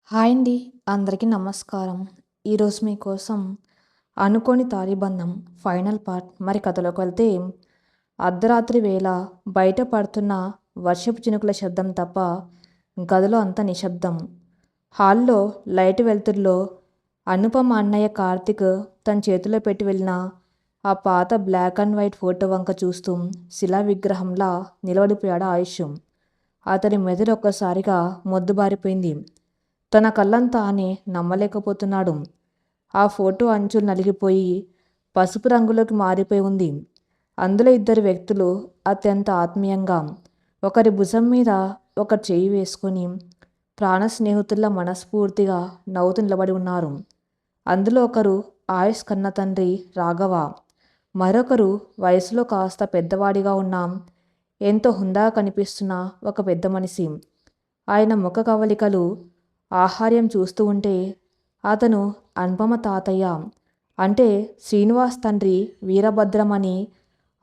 Hi అండి. అందరికీ నమస్కారం. ఈరోజు మీకోసం 'అనుకోని తాళిబంధం' ఫైనల్ పార్ట్. మరి కథలోకి వెళ్తే, అర్ధరాత్రి వేళ బయట పడుతున్న వర్షపు చినుకుల శబ్దం తప్ప గదిలో అంతా నిశ్శబ్దం. హాల్‌లో లైట్ వెలుతురులో అనుపమ అన్నయ్య కార్తీక్ తన చేతిలో పెట్టి వెళ్ళిన ఆ పాత బ్లాక్ అండ్ వైట్ ఫోటో వంక చూస్తూ శిలా విగ్రహంలా నిలబడిపోయాడు ఆయుష్. అతని మెదడు ఒక్కసారిగా మొద్దుబారిపోయింది. తన కళ్ళంతా తానే నమ్మలేకపోతున్నాడు. ఆ ఫోటో అంచులు నలిగిపోయి పసుపు రంగులోకి మారిపోయి ఉంది. అందులో ఇద్దరు వ్యక్తులు అత్యంత ఆత్మీయంగా ఒకరి భుజం మీద ఒకరు చెయ్యి వేసుకొని ప్రాణ స్నేహితుల్లా మనస్ఫూర్తిగా నవ్వుతూ నిలబడి ఉన్నారు. అందులో ఒకరు ఆయుష్ కన్న తండ్రి రాఘవ, మరొకరు వయసులో కాస్త పెద్దవాడిగా ఉన్న ఎంతో హుందాగా కనిపిస్తున్న ఒక పెద్ద మనిషి. ఆయన ముఖ కవలికలు, ఆహార్యం చూస్తూ ఉంటే అతను అనుపమ తాతయ్య అంటే శ్రీనివాస్ తండ్రి వీరభద్రం అని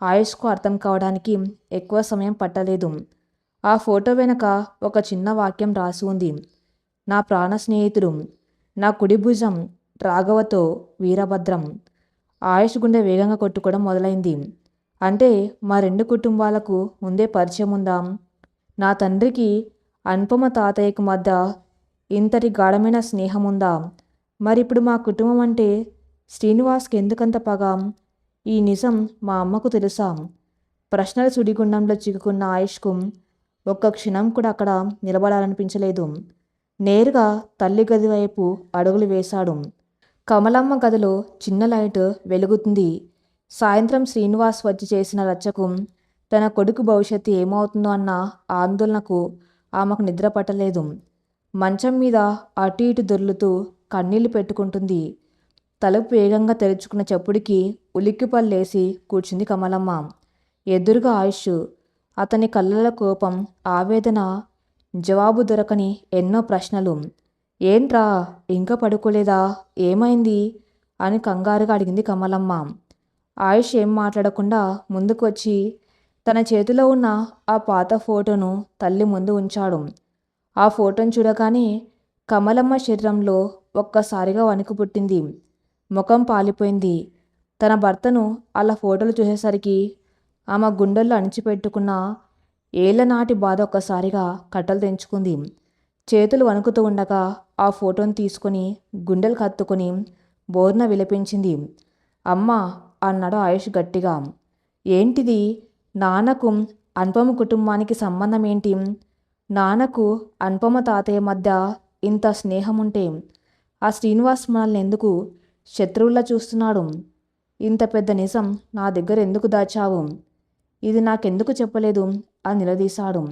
ఆయుష్కు అర్థం కావడానికి ఎక్కువ సమయం పట్టలేదు. ఆ ఫోటో వెనక ఒక చిన్న వాక్యం రాసి ఉంది. నా ప్రాణ స్నేహితుడు, నా కుడి భుజం రాఘవతో వీరభద్రం. ఆయుష్ గుండె వేగంగా కొట్టుకోవడం మొదలైంది. అంటే మా రెండు కుటుంబాలకు ముందే పరిచయం ఉందా? నా తండ్రికి అనుపమ తాతయ్యకు మధ్య ఇంతటి గాఢమైన స్నేహం ఉందా? మరిప్పుడు మా కుటుంబం అంటే శ్రీనివాస్కి ఎందుకంత పగ? ఈ నిజం మా అమ్మకు తెలుసా? ప్రశ్నల సుడిగుండంలో చిక్కుకున్న ఆయుష్కు ఒక్క క్షణం కూడా అక్కడ నిలబడాలనిపించలేదు. నేరుగా తల్లి గది వైపు అడుగులు వేశాడు. కమలమ్మ గదిలో చిన్న లైట్ వెలుగుతుంది. సాయంత్రం శ్రీనివాస్ వచ్చి చేసిన రచ్చకు తన కొడుకు భవిష్యత్తు ఏమవుతుందో అన్న ఆందోళనకు ఆమెకు నిద్ర పట్టలేదు. మంచం మీద అటు ఇటు దొర్లుతూ కన్నీళ్లు పెట్టుకుంటుంది. తలుపు వేగంగా తెరుచుకున్న చప్పుడికి ఉలిక్కిపల్లేసి కూర్చుంది కమలమ్మ. ఎదురుగా ఆయుష్. అతని కళ్ళలో కోపం, ఆవేదన, జవాబు దొరకని ఎన్నో ప్రశ్నలు. ఏంట్రా, ఇంకా పడుకోలేదా? ఏమైంది అని కంగారుగా అడిగింది కమలమ్మ. ఆయుష్ ఏం మాట్లాడకుండా ముందుకు వచ్చి తన చేతిలో ఉన్న ఆ పాత ఫోటోను తల్లి ముందు ఉంచాడు. ఆ ఫోటోను చూడగానే కమలమ్మ శరీరంలో ఒక్కసారిగా వణుకు పుట్టింది. ముఖం పాలిపోయింది. తన భర్తను అలా ఫోటోలు చూసేసరికి ఆమె గుండెల్లో అణిచిపెట్టుకున్న ఏళ్లనాటి బాధ ఒక్కసారిగా కట్టలు తెంచుకుంది. చేతులు వణుకుతూ ఉండగా ఆ ఫోటోను తీసుకొని గుండెలు కత్తుకొని బోర్న విలపించింది. అమ్మా అన్నాడు ఆయుష్ గట్టిగా. ఏంటిది? నాన్నకు అనుపమ కుటుంబానికి సంబంధం ఏంటి? నాన్నకు అనుపమ తాతయ్య మధ్య ఇంత స్నేహం ఉంటే ఆ శ్రీనివాస్ మనల్ని ఎందుకు శత్రువుల్లా చూస్తున్నాడు? ఇంత పెద్ద నిజం నా దగ్గర ఎందుకు దాచావు? ఇది నాకెందుకు చెప్పలేదు అని నిలదీశాడు.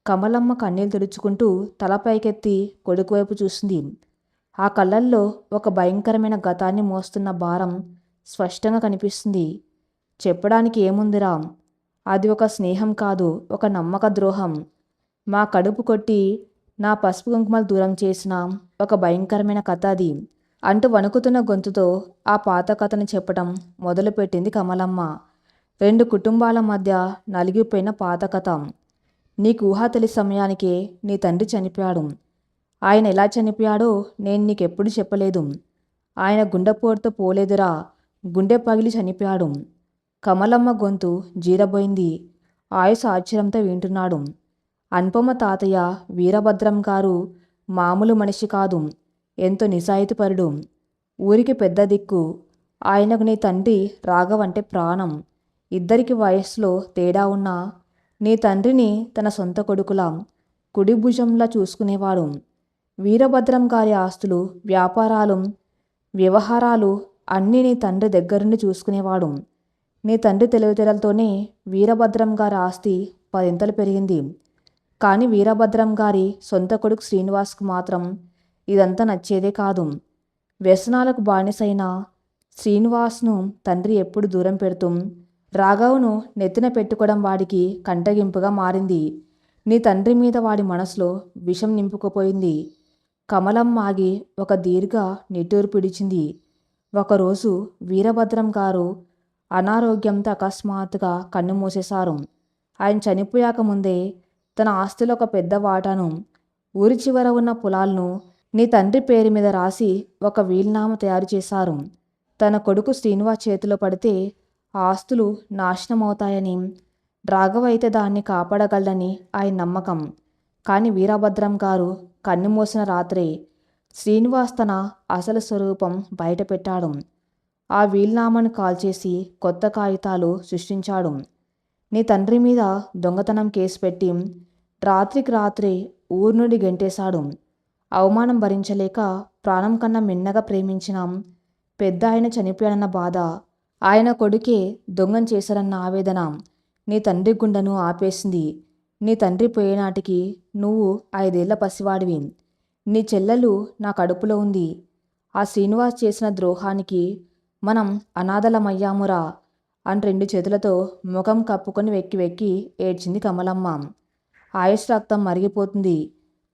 కమలమ్మ కన్నీళ్ళు తుడుచుకుంటూ తల పైకెత్తి కొడుకు వైపు చూసింది. ఆ కళ్ళల్లో ఒక భయంకరమైన గతాన్ని మోస్తున్న భారం స్పష్టంగా కనిపిస్తుంది. చెప్పడానికి ఏముందిరా? అది ఒక స్నేహం కాదు, ఒక నమ్మక ద్రోహం. మా కడుపు కొట్టి నా పసుపు కుంకుమలు దూరం చేసిన ఒక భయంకరమైన కథ అది అంటూ వణుకుతున్న గొంతుతో ఆ పాత కథను చెప్పటం మొదలుపెట్టింది కమలమ్మ. రెండు కుటుంబాల మధ్య నలిగిపోయిన పాత కథ. నీకు ఊహ తెలిసి సమయానికే నీ తండ్రి చనిపోయాడు. ఆయన ఎలా చనిపోయాడో నేను నీకెప్పుడు చెప్పలేదు. ఆయన గుండెపోటుతో పోలేదురా, గుండె పగిలి చనిపోయాడు. కమలమ్మ గొంతు జీరబోయింది. ఆయుష్ ఆశ్చర్యంతో వింటున్నాడు. అనుపమ తాతయ్య వీరభద్రం గారు మామూలు మనిషి కాదు, ఎంతో నిజాయితీపరుడు. ఊరికి పెద్ద దిక్కు. ఆయనకు నీ తండ్రి రాఘవంటే ప్రాణం. ఇద్దరికి వయస్సులో తేడా ఉన్నా నీ తండ్రిని తన సొంత కొడుకులా, కుడి భుజంలా చూసుకునేవాడు. వీరభద్రం గారి ఆస్తులు, వ్యాపారాలు, వ్యవహారాలు అన్నీ నీ తండ్రి దగ్గరుండి చూసుకునేవాడు. నీ తండ్రి తెలివితేటలతోనే వీరభద్రం గారి ఆస్తి 10 పెరిగింది. కానీ వీరభద్రం గారి సొంత కొడుకు శ్రీనివాస్కు మాత్రం ఇదంతా నచ్చేదే కాదు. వ్యసనాలకు బానిసైన శ్రీనివాస్ను తండ్రి ఎప్పుడు దూరం పెడుతూ రాఘవను నెత్తిన పెట్టుకోవడం వాడికి కంటగింపుగా మారింది. నీ తండ్రి మీద వాడి మనసులో విషం నింపుకుపోయింది. కమలం ఆగి ఒక దీర్ఘ నిట్టూర్పు విడిచింది. ఒకరోజు వీరభద్రం గారు అనారోగ్యంతో అకస్మాత్తుగా కన్ను మూసేశారు. ఆయన చనిపోయాక ముందే తన ఆస్తిలో ఒక పెద్ద వాటాను, ఊరి చివర ఉన్న పొలాలను నీ తండ్రి పేరు మీద రాసి ఒక వీలునామా తయారు చేశారు. తన కొడుకు శ్రీనివాస్ చేతిలో పడితే ఆ ఆస్తులు నాశనమవుతాయని, రాఘవ అయితే దాన్ని కాపాడగలడని ఆయన నమ్మకం. కానీ వీరభద్రం గారు కన్నుమూసిన రాత్రే శ్రీనివాస్ తన అసలు స్వరూపం బయటపెట్టాడు. ఆ వీలునామాను కాల్చేసి కొత్త కాగితాలు సృష్టించాడు. నీ తండ్రి మీద దొంగతనం కేసు పెట్టి రాత్రికి రాత్రే ఊరు నుండి గెంటేశాడు. అవమానం భరించలేక ప్రాణం కన్నా మిన్నగా ప్రేమించిన పెద్ద ఆయన చనిపోయాడన్న బాధ, ఆయన కొడుకే దొంగం చేశాడన్న ఆవేదన నీ తండ్రి గుండెను ఆపేసింది. నీ తండ్రి పోయేనాటికి నువ్వు 5 ఏళ్ల పసివాడివి. నీ చెల్లెలు నా కడుపులో ఉంది. ఆ శ్రీనివాస్ చేసిన ద్రోహానికి మనం అనాథలమయ్యామురా అని 2 చేతులతో ముఖం కప్పుకొని వెక్కి వెక్కి ఏడ్చింది కమలమ్మ. ఆయుష్ రక్తం మరిగిపోతుంది.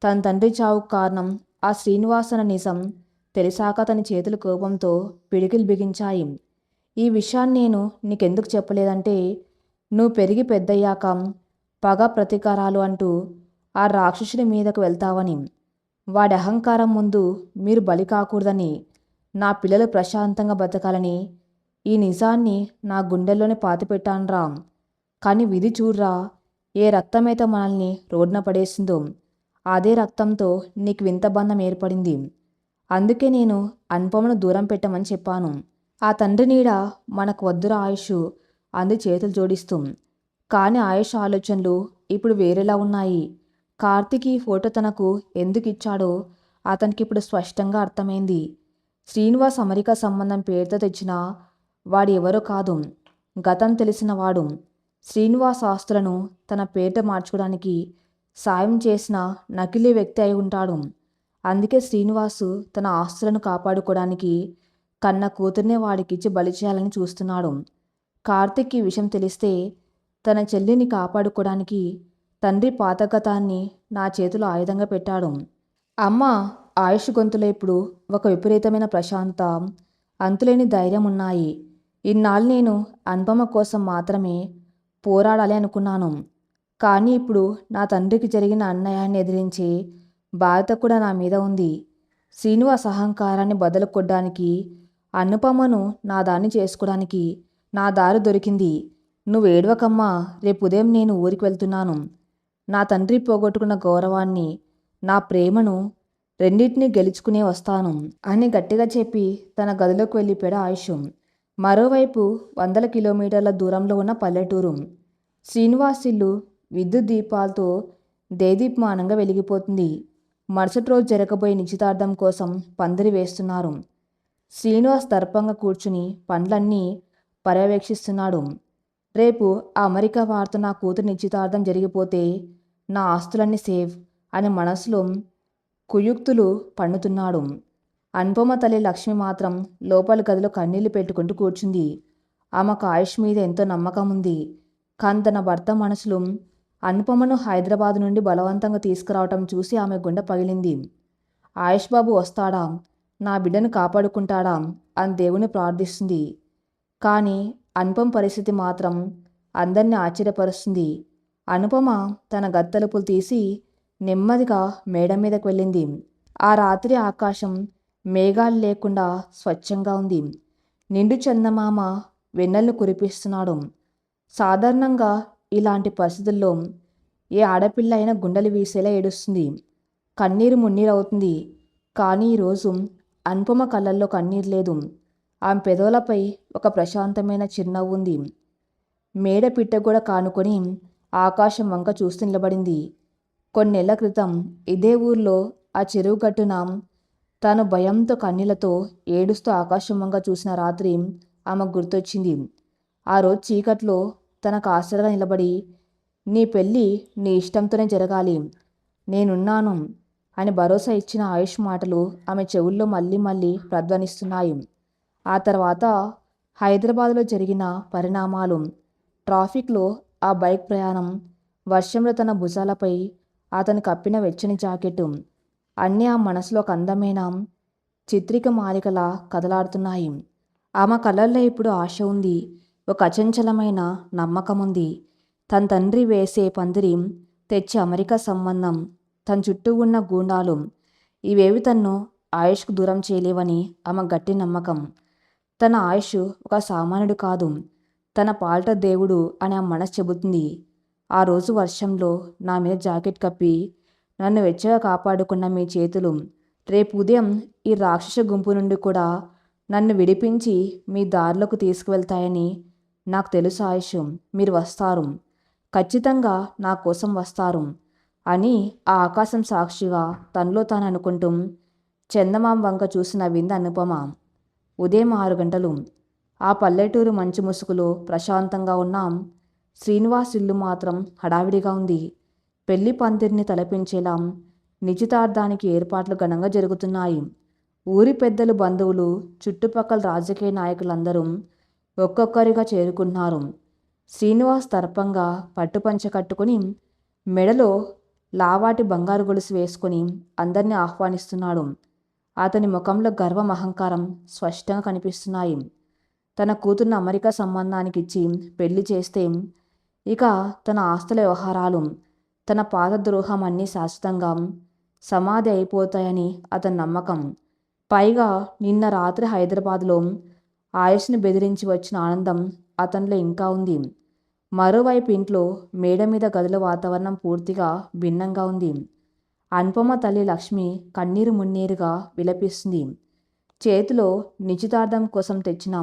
తన తండ్రి చావుకు కారణం ఆ శ్రీనివాస్ అన్న నిజం తెలిసాక తన చేతులు కోపంతో పిడికిలు బిగించాయి. ఈ విషయాన్ని నేను నీకెందుకు చెప్పలేదంటే, నువ్వు పెరిగి పెద్దయ్యాక పగ ప్రతీకారాలు అంటూ ఆ రాక్షసుడి మీదకు వెళ్తావని. వాడి అహంకారం ముందు మీరు బలి కాకూడదని, నా పిల్లలు ప్రశాంతంగా బతకాలని ఈ నిజాన్ని నా గుండెల్లోనే పాతిపెట్టానురా. కానీ విధి చూడ్రా, ఏ రక్తమైతే మనల్ని రోడ్న పడేసిందో అదే రక్తంతో నీకు వింత బంధం ఏర్పడింది. అందుకే నేను అనుపమను దూరం పెట్టమని చెప్పాను. ఆ తండ్రి నీడ మనకు వద్దురా ఆయుష్ అంది చేతులు జోడిస్తూ. కానీ ఆయుష్ ఆలోచనలు ఇప్పుడు వేరేలా ఉన్నాయి. కార్తీక్ ఈ ఫోటో తనకు ఎందుకు ఇచ్చాడో అతనికి ఇప్పుడు స్పష్టంగా అర్థమైంది. శ్రీనివాస్ అమెరికా సంబంధం పేరుతో తెచ్చిన వాడు ఎవరో కాదు, గతం తెలిసిన వాడు. శ్రీనివాస్ ఆస్తులను తన పేరిట మార్చుకోవడానికి సాయం చేసిన నకిలీ వ్యక్తి అయి ఉంటాడు. అందుకే శ్రీనివాసు తన ఆస్తులను కాపాడుకోవడానికి కన్న కూతుర్నే వాడికిచ్చి బలి చేయాలని చూస్తున్నాడు. కార్తీక్ ఈ విషయం తెలిస్తే తన చెల్లిని కాపాడుకోవడానికి తండ్రి పాతగతాన్ని నా చేతిలో ఆయుధంగా పెట్టాడు. అమ్మ ఆయుష్ గొంతులో ఇప్పుడు ఒక విపరీతమైన ప్రశాంత, అంతులేని ధైర్యం ఉన్నాయి. ఇన్నాళ్ళు నేను అనుపమ కోసం మాత్రమే పోరాడాలి అనుకున్నాను. కానీ ఇప్పుడు నా తండ్రికి జరిగిన అన్యాయాన్ని ఎదిరించే బాధ్యత కూడా నా మీద ఉంది. శ్రీనివాస్ అహంకారాన్ని బదులు కొట్టడానికి, అనుపమను నా దాన్ని చేసుకోవడానికి నా దారి దొరికింది. నువ్వు ఏడవకమ్మా, రేపు ఉదయం నేను ఊరికి వెళ్తున్నాను. నా తండ్రి పోగొట్టుకున్న గౌరవాన్ని, నా ప్రేమను రెండింటినీ గెలుచుకునే వస్తాను అని గట్టిగా చెప్పి తన గదిలోకి వెళ్ళిపోయాడు ఆయుష్. మరోవైపు 100 కిలోమీటర్ల దూరంలో ఉన్న పల్లెటూరు. శ్రీనివాస్ ఇల్లు విద్యుత్ దీపాలతో దేదీప్మానంగా వెలిగిపోతుంది. మరుసటి రోజు జరగబోయే నిశ్చితార్థం కోసం పందిరి వేస్తున్నారు. శ్రీనివాస్ దర్పంగా కూర్చుని పనులన్నీ పర్యవేక్షిస్తున్నాడు. రేపు ఆ అమెరికా వారితో నా కూతురు నిశ్చితార్థం జరిగిపోతే నా ఆస్తులన్నీ సేవ్ అని మనసులో కుయుక్తులు పన్నుతున్నాడు. అనుపమ తల్లి లక్ష్మి మాత్రం లోపలి గదిలో కన్నీళ్లు పెట్టుకుంటూ కూర్చుంది. ఆమెకు ఆయుష్ మీద ఎంతో నమ్మకం ఉంది. కానీ తన భర్త మనసులో అనుపమను హైదరాబాద్ నుండి బలవంతంగా తీసుకురావటం చూసి ఆమె గుండె పగిలింది. ఆయుష్ బాబు వస్తాడా, నా బిడ్డను కాపాడుకుంటాడా అని దేవుని ప్రార్థిస్తుంది. కానీ అనుపమ పరిస్థితి మాత్రం అందరినీ ఆశ్చర్యపరుస్తుంది. అనుపమ తన గది తలుపులు తీసి నెమ్మదిగా మేడ మీదకు వెళ్ళింది. ఆ రాత్రి ఆకాశం మేఘాలు లేకుండా స్వచ్ఛంగా ఉంది. నిండు చందమామ వెన్నెలను కురిపిస్తున్నాడు. సాధారణంగా ఇలాంటి పరిస్థితుల్లో ఏ ఆడపిల్ల అయినా గుండెలు వీసేలా ఏడుస్తుంది, కన్నీరు మున్నీరవుతుంది. కానీ ఈరోజు అనుపమ కళ్ళల్లో కన్నీరు లేదు. ఆమె పెదవులపై ఒక ప్రశాంతమైన చిరునవ్వు ఉంది. మేడ పిట్టగూడ కానుకొని ఆకాశం వంక చూస్తూ నిలబడింది. కొన్నేళ్ల క్రితం ఇదే ఊర్లో ఆ చెరువు గట్టున తాను భయంతో కన్నీళ్లతో ఏడుస్తూ ఆకాశం వంక చూసిన రాత్రి ఆమెకు గుర్తొచ్చింది. ఆ రోజు చీకట్లో తనకు ఆసరగా నిలబడి, నీ పెళ్ళి నీ ఇష్టంతోనే జరగాలి, నేనున్నాను అని భరోసా ఇచ్చిన ఆయుష్ మాటలు ఆమె చెవుల్లో మళ్ళీ మళ్ళీ ప్రధ్వనిస్తున్నాయి. ఆ తర్వాత హైదరాబాద్లో జరిగిన పరిణామాలు, ట్రాఫిక్లో ఆ బైక్ ప్రయాణం, వర్షంలో తన భుజాలపై అతను కప్పిన వెచ్చని జాకెట్టు అన్నీ ఆ మనసులో ఒక అందమైన చిత్రిక మాలికలా కదలాడుతున్నాయి. ఆమె కళ్ళల్లో ఇప్పుడు ఆశ ఉంది, ఒక అచంచలమైన నమ్మకం ఉంది. తన తండ్రి వేసే పందిరి, తెచ్చే అమెరికా సంబంధం, తన చుట్టూ ఉన్న గూండాలు ఇవేవి తన్ను ఆయుష్కు దూరం చేయలేవని ఆమె గట్టి నమ్మకం. తన ఆయుష్ ఒక సామాన్యుడు కాదు, తన పాలిట దేవుడు అని ఆ మనసు చెబుతుంది. ఆ రోజు వర్షంలో నా మీద జాకెట్ కప్పి నన్ను వెచ్చగా కాపాడుకున్న మీ చేతులు రేపు ఉదయం ఈ రాక్షస గుంపు నుండి కూడా నన్ను విడిపించి మీ దారిలోకి తీసుకువెళ్తాయని నాకు తెలుసు ఆయుష్. మీరు వస్తారు, ఖచ్చితంగా నా కోసం వస్తారు అని ఆ ఆకాశం సాక్షిగా తనలో తాను అనుకుంటూ చందమామ వంక చూసి నవ్వింది అనుపమ. ఉదయం 6 గంటలు. ఆ పల్లెటూరు మంచు ముసుగులో ప్రశాంతంగా ఉన్న శ్రీనివాస్ ఇల్లు మాత్రం హడావిడిగా ఉంది. పెళ్లి పందిరిని తలపించేలా నిశ్చితార్థానికి ఏర్పాట్లు ఘనంగా జరుగుతున్నాయి. ఊరి పెద్దలు, బంధువులు, చుట్టుపక్కల రాజకీయ నాయకులందరూ ఒక్కొక్కరిగా చేరుకున్నారు. శ్రీనివాస్ తర్పంగా పట్టుపంచ కట్టుకుని మెడలో లావాటి బంగారు గొలుసు వేసుకుని అందరినీ ఆహ్వానిస్తున్నాడు. అతని ముఖంలో గర్వం, అహంకారం స్పష్టంగా కనిపిస్తున్నాయి. తన కూతుర్ని అమెరికా సంబంధానికి ఇచ్చి పెళ్లి చేస్తే ఇక తన ఆస్తుల వ్యవహారాలు, తన పాత ద్రోహం అన్నీ శాశ్వతంగా సమాధి అయిపోతాయని అతని నమ్మకం. పైగా నిన్న రాత్రి హైదరాబాద్లో ఆయుష్ని బెదిరించి వచ్చిన ఆనందం అతనిలో ఇంకా ఉంది. మరోవైపు ఇంట్లో మేడ మీద గదుల వాతావరణం పూర్తిగా భిన్నంగా ఉంది. అనుపమ తల్లి లక్ష్మి కన్నీరు మున్నీరుగా విలపిస్తుంది. చేతిలో నిశ్చితార్థం కోసం తెచ్చిన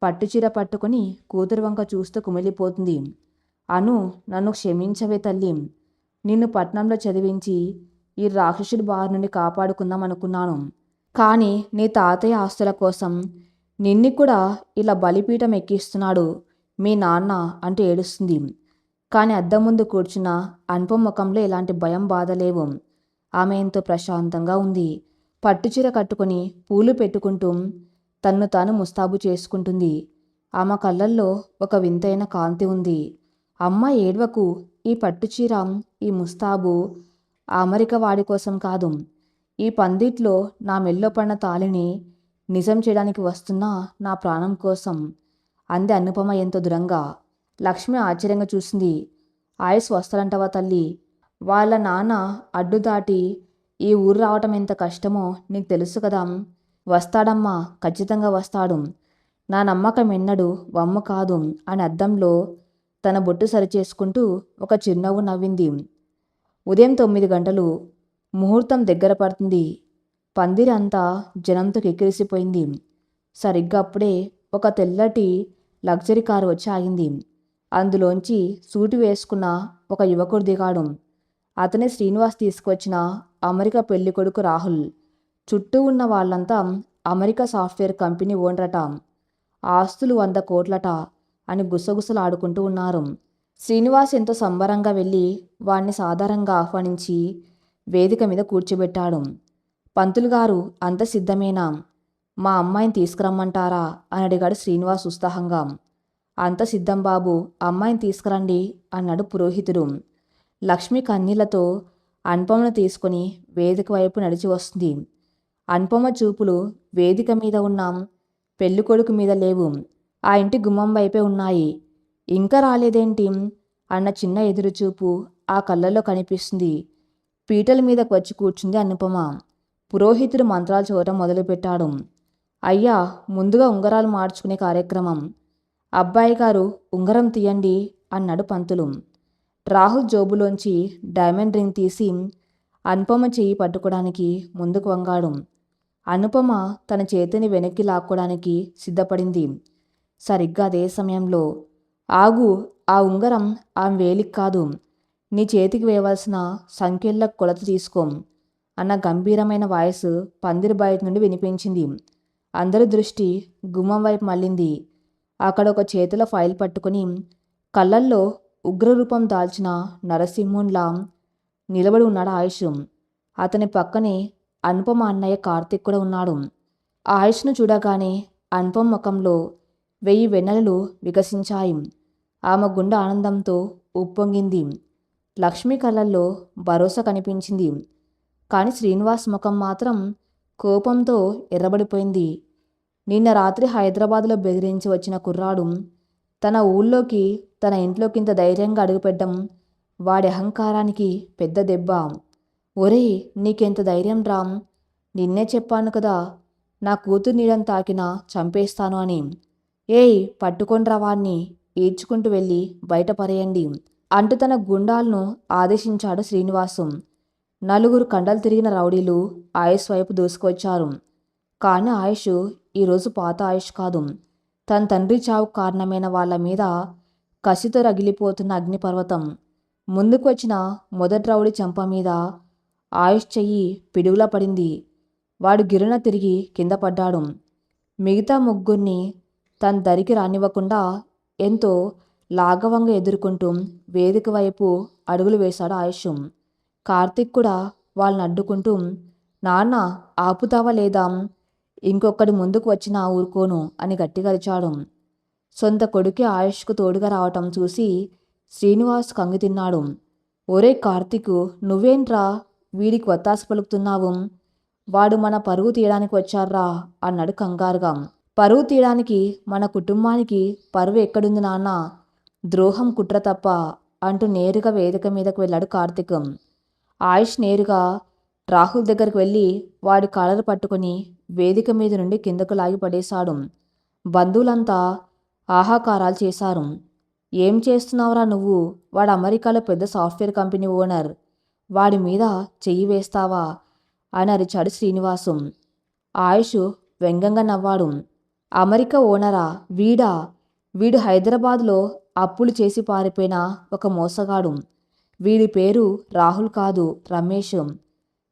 పట్టుచీర పట్టుకుని కూతురు వంక చూస్తూ కుమిలిపోతుంది. అను, నన్ను క్షమించవే తల్లి. నిన్ను పట్నంలో చదివించి ఈ రాక్షసుడి బారి నుండి కాపాడుకుందాం అనుకున్నాను. కానీ నీ తాతయ్య ఆస్తుల కోసం నిన్ను కూడా ఇలా బలిపీఠం ఎక్కిస్తున్నాడు మీ నాన్న అంటూ ఏడుస్తుంది. కానీ అద్దం ముందు కూర్చున్న అనుపమ ముఖంలో ఎలాంటి భయం, బాధ లేవు. ఆమె ఎంతో ప్రశాంతంగా ఉంది. పట్టుచీర కట్టుకుని పూలు పెట్టుకుంటూ తన్ను తాను ముస్తాబు చేసుకుంటుంది. ఆమె కళ్ళల్లో ఒక వింతైన కాంతి ఉంది. అమ్మ ఏడ్వకు, ఈ పట్టుచీర, ఈ ముస్తాబు ఆ అమెరికా వాడి కోసం కాదు, ఈ పందిట్లో నా మెల్లో పడిన తాళిని నిజం చేయడానికి వస్తున్న నా ప్రాణం కోసం అంది అనుపమ ఎంతో దృఢంగా. లక్ష్మి ఆశ్చర్యంగా చూసింది. ఆయుష్ వస్తాడంటవా తల్లి? వాళ్ళ నాన్న అడ్డు దాటి ఈ ఊరు రావటం ఎంత కష్టమో నీకు తెలుసు కదా. వస్తాడమ్మా, ఖచ్చితంగా వస్తాడు. నా నమ్మకం ఎన్నడూ వమ్ము కాదు అని అద్దంలో తన బొట్టు సరిచేసుకుంటూ ఒక చిరునవ్వు నవ్వింది. ఉదయం 9 గంటలు. ముహూర్తం దగ్గర పడుతుంది. పందిరి అంతా జనంతో కిక్కిరిసిపోయింది. సరిగ్గా అప్పుడే ఒక తెల్లటి లగ్జరీ కారు వచ్చి ఆగింది. అందులోంచి సూటు వేసుకున్న ఒక యువకుడు దిగాడు. అతనే శ్రీనివాస్ తీసుకువచ్చిన అమెరికా పెళ్ళికొడుకు రాహుల్. చుట్టూ ఉన్న వాళ్ళంతా అమెరికా సాఫ్ట్వేర్ కంపెనీ ఓనరట, ఆస్తులు 100 కోట్లట అని గుసగుసలాడుకుంటూ ఉన్నారు. శ్రీనివాస్ ఎంతో సంబరంగా వెళ్ళి వాణ్ణి సాధారణంగా ఆహ్వానించి వేదిక మీద కూర్చోబెట్టాడు. పంతులు గారు, అంత సిద్ధమేనా? మా అమ్మాయిని తీసుకురమ్మంటారా అని అడిగాడు శ్రీనివాస్ ఉత్సాహంగా. అంత సిద్ధం బాబు, అమ్మాయిని తీసుకురండి అన్నాడు పురోహితుడు. లక్ష్మి కన్నీళ్లతో అనుపమను తీసుకుని వేదిక వైపు నడిచి వస్తుంది. అనుపమ చూపులు వేదిక మీద ఉన్న పెళ్ళికొడుకు మీద లేవు, ఆ ఇంటి గుమ్మం వైపే ఉన్నాయి. ఇంకా రాలేదేంటి అన్న చిన్న ఎదురుచూపు ఆ కళ్ళల్లో కనిపిస్తుంది. పీటల మీదకు వచ్చి కూర్చుంది అనుపమ. పురోహితుడు మంత్రాలు చదవటం మొదలుపెట్టాడు. అయ్యా, ముందుగా ఉంగరాలు మార్చుకునే కార్యక్రమం. అబ్బాయి గారు, ఉంగరం తీయండి అన్నాడు పంతులు. రాహుల్ జోబులోంచి డైమండ్ రింగ్ తీసి అనుపమ చెయ్యి పట్టుకోవడానికి ముందుకు వంగాడు. అనుపమ తన చేతిని వెనక్కి లాక్కోవడానికి సిద్ధపడింది. సరిగ్గా అదే సమయంలో, ఆగు, ఆ ఉంగరం ఆమె వేలికి కాదు, నీ చేతికి వేయవలసిన సంఖ్యల కొలత తీసుకో అన్న గంభీరమైన వాయిస్ పందిరి బయట నుండి వినిపించింది. అందరి దృష్టి గుమ్మం వైపు మళ్ళింది. అక్కడ ఒక చేతిలో ఫైల్ పట్టుకుని కళ్ళల్లో ఉగ్రరూపం దాల్చిన నరసింహున్లా నిలబడి ఉన్నాడు ఆయుష్. అతని పక్కనే అనుపమ అన్నయ్య కార్తీక్ కూడా ఉన్నాడు. ఆయుష్ను చూడగానే అనుపమ ముఖంలో 1000 వెన్నెలలు వికసించాయి. ఆమె గుండె ఆనందంతో ఉప్పొంగింది. లక్ష్మి కళ్ళల్లో భరోసా కనిపించింది. కానీ శ్రీనివాస్ ముఖం మాత్రం కోపంతో ఎర్రబడిపోయింది. నిన్న రాత్రి హైదరాబాద్లో బెదిరించి వచ్చిన కుర్రాడు తన ఊళ్ళోకి, తన ఇంట్లోకి ఇంత ధైర్యంగా అడుగుపెట్టడం వాడి అహంకారానికి పెద్ద దెబ్బ. ఒరేయ్, నీకెంత ధైర్యం రామ్? నిన్నే చెప్పాను కదా, నా కూతురు నీడని తాకినా చంపేస్తాను అని. ఏయ్, పట్టుకొండ్రా వాణ్ణి, ఈడ్చుకుంటూ వెళ్ళి బయట పరేయండి అంటూ తన గుండాలను ఆదేశించాడు శ్రీనివాసు. నలుగురు కండలు తిరిగిన రౌడీలు ఆయుష్ వైపు దూసుకొచ్చారు. కానీ ఆయుష్ ఈరోజు పాత ఆయుష్ కాదు. తన తండ్రి చావుకు కారణమైన వాళ్ళ మీద కసితో రగిలిపోతున్న అగ్నిపర్వతం. ముందుకు వచ్చిన మొదటి రౌడీ చెంప మీద ఆయుష్ చెయ్యి పిడుగులా పడింది. వాడు గిరున తిరిగి కింద పడ్డాడు. మిగతా ముగ్గురిని తన దరికి రానివ్వకుండా ఎంతో లాఘవంగా ఎదుర్కొంటూ వేదిక వైపు అడుగులు వేశాడు ఆయుష్. కార్తీక్ కూడా వాళ్ళని అడ్డుకుంటూ, నాన్న, ఆపుతావా లేదా? ఇంకొకటి ముందుకు వచ్చినా ఊరుకోను అని గట్టిగా అరిచాడు. సొంత కొడుకే ఆయుష్కు తోడుగా రావటం చూసి శ్రీనివాస్ కంగి తిన్నాడు. ఒరే కార్తీక్, నువ్వేంట్రా వీడికి వత్తాస పలుకుతున్నావు? వాడు మన పరువు తీయడానికి వచ్చారా అన్నాడు కంగారుగా. పరువు తీయడానికి మన కుటుంబానికి పరువు ఎక్కడుంది నాన్న? ద్రోహం, కుట్ర తప్ప అంటూ నేరుగా వేదిక మీదకు వెళ్ళాడు కార్తీక్. ఆయుష్ నేరుగా రాహుల్ దగ్గరికి వెళ్ళి వాడి కాలర్ పట్టుకుని వేదిక మీద నుండి కిందకు లాగి పడేశాడు. బంధువులంతా ఆహాకారాలు చేశారు. ఏం చేస్తున్నావురా నువ్వు? వాడు అమెరికాలో పెద్ద సాఫ్ట్వేర్ కంపెనీ ఓనర్. వాడి మీద చెయ్యి వేస్తావా అని అరిచాడు శ్రీనివాసు. ఆయుష్ వ్యంగ్యంగా నవ్వాడు. అమెరికా ఓనరా? వీడా? వీడు హైదరాబాద్లో అప్పులు చేసి పారిపోయిన ఒక మోసగాడు. వీడి పేరు రాహుల్ కాదు, రమేష్.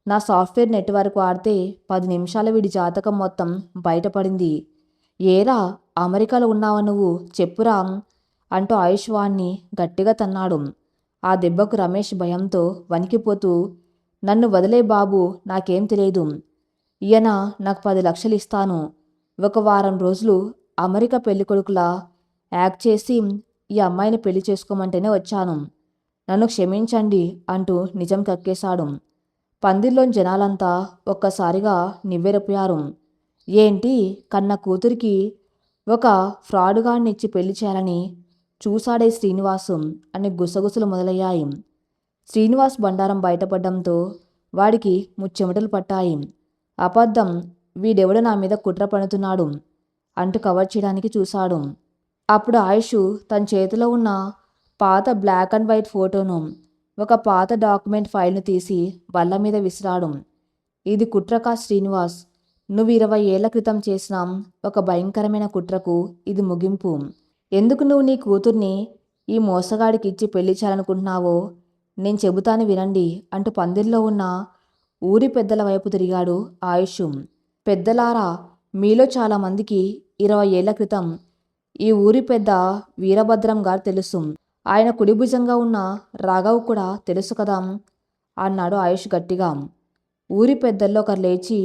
నా సాఫ్ట్వేర్ నెట్వర్క్ వాడితే 10 నిమిషాల వీడి జాతకం మొత్తం బయటపడింది. ఏరా, అమెరికాలో ఉన్నావా నువ్వు? చెప్పురా అంటూ ఆయుష్ వాణ్ణి గట్టిగా తన్నాడు. ఆ దెబ్బకు రమేష్ భయంతో వణికిపోతూ, నన్ను వదిలే బాబు, నాకేం తెలియదు. ఈయన నాకు 10 లక్షలు ఇస్తాను. ఒక వారం రోజులు అమెరికా పెళ్ళికొడుకులా యాక్ట్ చేసి ఈ అమ్మాయిని పెళ్లి చేసుకోమంటేనే వచ్చాను. నన్ను క్షమించండి అంటూ నిజం కక్కేశాడు. పందిర్లోని జనాలంతా ఒక్కసారిగా నివ్వెరపోయారు. ఏంటి, కన్న కూతురికి ఒక ఫ్రాడుగాన్నిచ్చి పెళ్లి చేయాలని చూశాడే శ్రీనివాసు అని గుసగుసలు మొదలయ్యాయి. శ్రీనివాస్ బండారం బయటపడడంతో వాడికి ముచ్చెమటలు పట్టాయి. అబద్ధం, వీడెవడో నా మీద కుట్ర పన్నుతున్నాడు అంటూ కవర్ చేయడానికి చూశాడు. అప్పుడు ఆయుష్ తన చేతిలో ఉన్న పాత బ్లాక్ అండ్ వైట్ ఫోటోను, ఒక పాత డాక్యుమెంట్ ఫైల్ను తీసి బల్ల మీద విసిరాడు. ఇది కుట్రకా శ్రీనివాస్? నువ్వు 20 ఏళ్ల క్రితం చేసిన ఒక భయంకరమైన కుట్రకు ఇది ముగింపు. ఎందుకు నువ్వు నీ కూతుర్ని ఈ మోసగాడికి ఇచ్చి పెళ్లి చేయాలనుకుంటున్నావో నేను చెబుతాను వినండి అంటూ పందిర్లో ఉన్న ఊరి పెద్దల వైపు తిరిగాడు ఆయుష్. పెద్దలారా, మీలో చాలామందికి 20 ఏళ్ల క్రితం ఈ ఊరి పెద్ద వీరభద్రం గారు తెలుసు. ఆయన కుడిభుజంగా ఉన్న రాఘవ్ కూడా తెలుసు కదా అన్నాడు ఆయుష్ గట్టిగా. ఊరి పెద్దల్లో ఒకరు లేచి,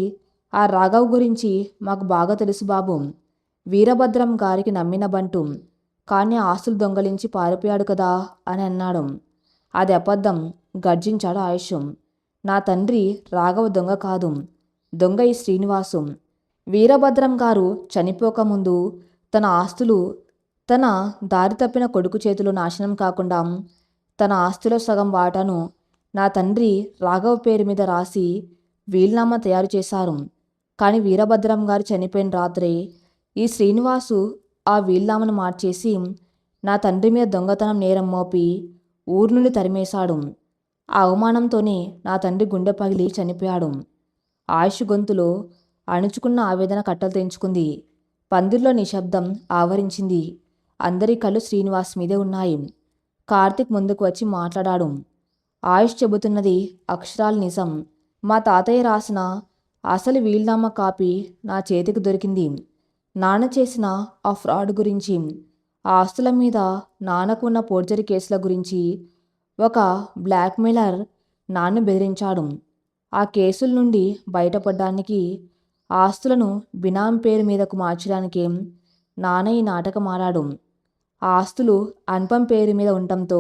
ఆ రాఘవ్ గురించి మాకు బాగా తెలుసు బాబు. వీరభద్రం గారికి నమ్మిన బంటు, కానీ ఆస్తులు దొంగలించి పారిపోయాడు కదా అని అన్నాడు. అది అబద్ధం, గర్జించాడు ఆయుష్. నా తండ్రి రాఘవ్ దొంగ కాదు, దొంగ ఈ శ్రీనివాసు. వీరభద్రం గారు చనిపోకముందు తన ఆస్తులు తన దారి తప్పిన కొడుకు చేతిలో నాశనం కాకుండా తన ఆస్తిలో సగం వాటాను నా తండ్రి రాఘవ్ పేరు మీద రాసి వీల్నామా తయారు చేశారు. కానీ వీరభద్రం గారు చనిపోయిన రాత్రే ఈ శ్రీనివాసు ఆ వీల్నామాను మార్చేసి నా తండ్రి మీద దొంగతనం నేరం మోపి ఊరు నుండి తరిమేశాడు. ఆ అవమానంతోనే నా తండ్రి గుండె పగిలి చనిపోయాడు. ఆయుష్ గొంతులో అణుచుకున్న ఆవేదన కట్టలు తెంచుకుంది. పందిర్లో నిశ్శబ్దం ఆవరించింది. అందరి కళ్ళు శ్రీనివాస్ మీదే ఉన్నాయి. కార్తీక్ ముందుకు వచ్చి మాట్లాడాడు. ఆయుష్ చెబుతున్నది అక్షరాలు నిజం. మా తాతయ్య రాసిన అసలు వీల్నామా కాపీ నా చేతికి దొరికింది. నాన్న చేసిన ఆ ఫ్రాడ్ గురించి, ఆ ఆస్తుల మీద నాన్నకు ఉన్న ఫోర్జరీ కేసుల గురించి ఒక బ్లాక్మెయిలర్ నాన్ను బెదిరించాడు. ఆ కేసుల నుండి బయటపడడానికి, ఆస్తులను బినాం పేరు మీదకు మార్చడానికి నాన్న ఈ నాటకం ఆడాడు. ఆ ఆస్తులు అనుపం పేరు మీద ఉండటంతో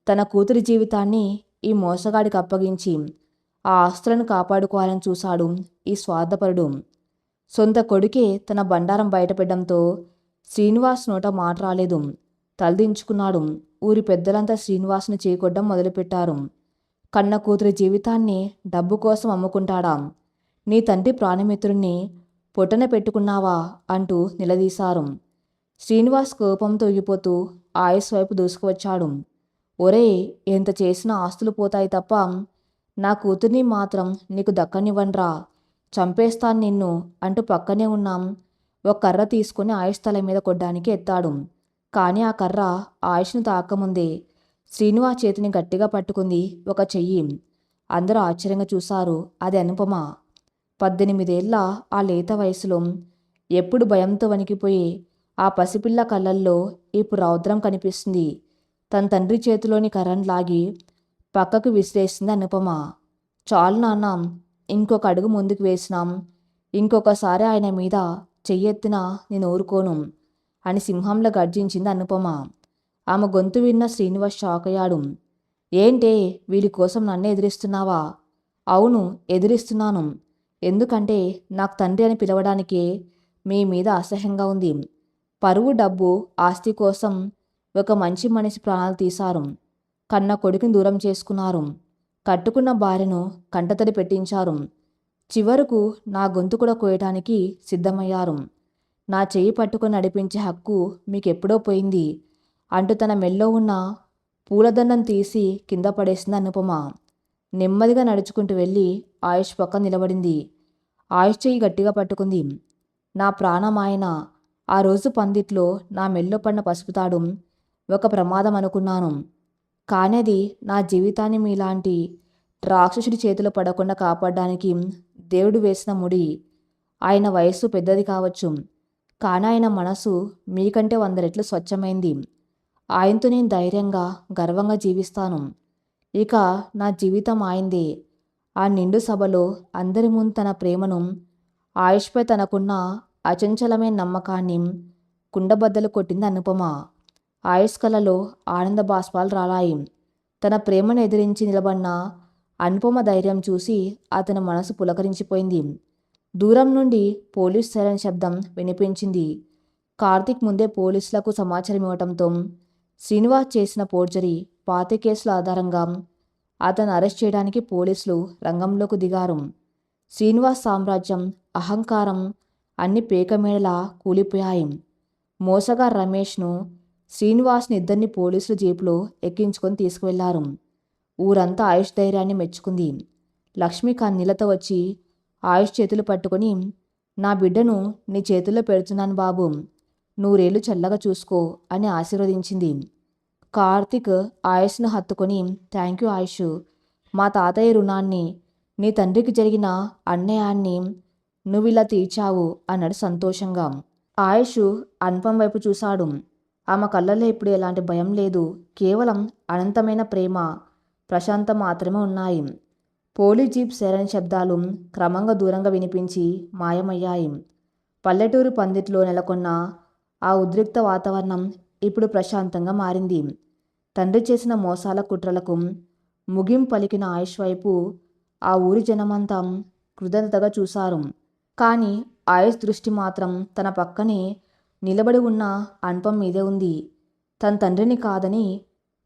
తన కూతురి జీవితాన్ని ఈ మోసగాడికి అప్పగించి ఆ ఆస్తులను కాపాడుకోవాలని చూశాడు ఈ స్వార్థపరుడు. సొంత కొడుకే తన బండారం బయటపెట్టడంతో శ్రీనివాస్ నోట మాట రాలేదు. తలదించుకున్నాడు. ఊరి పెద్దలంతా శ్రీనివాస్ను చేకొట్టడం మొదలుపెట్టారు. కన్న కూతురి జీవితాన్ని డబ్బు కోసం అమ్ముకుంటాడా? నీ తండ్రి ప్రాణమిత్రుణ్ణి పొట్టన పెట్టుకున్నావా అంటూ నిలదీశారు. శ్రీనివాస్ కోపంతో ఊగిపోతూ ఆయుష్ వైపు దూసుకువచ్చాడు. ఒరేయ్, ఎంత చేసినా ఆస్తులు పోతాయి తప్ప నా కూతుర్ని మాత్రం నీకు దక్కనివ్వన్రా, చంపేస్తాను నిన్ను అంటూ పక్కనే ఉన్నాం ఒక కర్ర తీసుకుని ఆయుష్ తల మీద కొట్టడానికి ఎత్తాడు. కానీ ఆ కర్ర ఆయుష్ను తాకముందే శ్రీనివాస్ చేతిని గట్టిగా పట్టుకుంది ఒక చెయ్యి. అందరూ ఆశ్చర్యంగా చూశారు. అది అనుపమ. 18 ఏళ్ల ఆ లేత వయసులో ఎప్పుడు భయంతో వణికిపోయి ఆ పసిపిల్ల కళ్ళల్లో ఇప్పుడు రౌద్రం కనిపిస్తుంది. తన తండ్రి చేతిలోని కర్రను లాగి పక్కకు విసిరేసింది అనుపమ. చాలు నాన్న, ఇంకొక అడుగు ముందుకు వేసినాం, ఇంకొకసారి ఆయన మీద చెయ్యెత్తినా నేను ఊరుకోను అని సింహంలా గర్జించింది అనుపమ. ఆమె గొంతు విన్న శ్రీనివాస్ షాక్ అయ్యాడు. ఏంటే, వీడి కోసం నన్నే ఎదిరిస్తున్నావా? అవును, ఎదిరిస్తున్నాను. ఎందుకంటే నాకు తండ్రి అని పిలవడానికే మీ మీద అసహ్యంగా ఉంది. పరువు, డబ్బు, ఆస్తి కోసం ఒక మంచి మనిషి ప్రాణాలు తీశారు. కన్న కొడుకుని దూరం చేసుకున్నారు. కట్టుకున్న భార్యను కంటతడి పెట్టించారు. చివరకు నా గొంతు కూడా కోయటానికి సిద్ధమయ్యారు. నా చెయ్యి పట్టుకొని నడిపించే హక్కు మీకెప్పుడో పోయింది అంటూ తన మెల్లో ఉన్న పూలదండం తీసి కింద పడేసింది అనుపమ. నెమ్మదిగా నడుచుకుంటూ వెళ్ళి ఆయుష్ పక్కన నిలబడింది. ఆయుష్ చెయ్యి గట్టిగా పట్టుకుంది. నా ప్రాణమాయన, ఆ రోజు పందిట్లో నా మెల్లో పడిన పసుపుతాడు ఒక ప్రమాదం అనుకున్నాను. కానీ అది నా జీవితాన్ని మీలాంటి రాక్షసుడి చేతిలో పడకుండా కాపాడడానికి దేవుడు వేసిన ముడి. ఆయన వయస్సు పెద్దది కావచ్చు, కానీ ఆయన మనసు మీకంటే 100 రెట్లు స్వచ్ఛమైంది. ఆయనతో నేను ధైర్యంగా, గర్వంగా జీవిస్తాను. ఇక నా జీవితం ఆయందే. ఆ నిండు సభలో అందరి ముందు తన ప్రేమను, ఆయుష్పై తనకున్న అచంచలమైన నమ్మకాన్ని కుండబద్దలు కొట్టింది అనుపమ. ఆయుష్ కలలో ఆనంద బాష్పాలు రాలాయి. తన ప్రేమను ఎదిరించి నిలబడిన అనుపమ ధైర్యం చూసి అతని మనసు పులకరించిపోయింది. దూరం నుండి పోలీస్ సైరన్ శబ్దం వినిపించింది. కార్తీక్ ముందే పోలీసులకు సమాచారం ఇవ్వటంతో శ్రీనివాస్ చేసిన ఫోర్జరీ, పాత కేసుల ఆధారంగా అతను అరెస్ట్ చేయడానికి పోలీసులు రంగంలోకి దిగారు. శ్రీనివాస్ సామ్రాజ్యం, అహంకారం అన్ని పేకమేడలా కూలిపోయాయి. మోసగారు రమేష్ను, శ్రీనివాస్ని ఇద్దరిని పోలీసులు జీపులో ఎక్కించుకొని తీసుకువెళ్లారు. ఊరంతా ఆయుష్ ధైర్యాన్ని మెచ్చుకుంది. లక్ష్మి కన్నీళ్లతో వచ్చి ఆయుష్ చేతులు పట్టుకొని, నా బిడ్డను నీ చేతుల్లో పెడుతున్నాను బాబు, 100 ఏళ్ళు చల్లగా చూసుకో అని ఆశీర్వదించింది. కార్తీక్ ఆయుష్ను హత్తుకొని, థ్యాంక్ యూ ఆయుష్, మా తాతయ్య రుణాన్ని, నీ తండ్రికి జరిగిన అన్యాయాన్ని నువ్విలా తీర్చావు అన్నాడు సంతోషంగా. ఆయుష్ అనుపమ వైపు చూశాడు. ఆమె కళ్ళల్లో ఇప్పుడు ఎలాంటి భయం లేదు, కేవలం అనంతమైన ప్రేమ, ప్రశాంతం మాత్రమే ఉన్నాయి. పోలీస్ జీప్ సైరన్ శబ్దాలు క్రమంగా దూరంగా వినిపించి మాయమయ్యాయి. పల్లెటూరు పందిట్లో నెలకొన్న ఆ ఉద్రిక్త వాతావరణం ఇప్పుడు ప్రశాంతంగా మారింది. తండ్రి చేసిన మోసాల కుట్రలకు ముగింపు పలికిన ఆయుష్ వైపు ఆ ఊరి జనమంతా కృతజ్ఞతగా చూశారు. కానీ ఆయుష్ దృష్టి మాత్రం తన పక్కనే నిలబడి ఉన్న అనుపమ మీదే ఉంది. తన తండ్రిని కాదని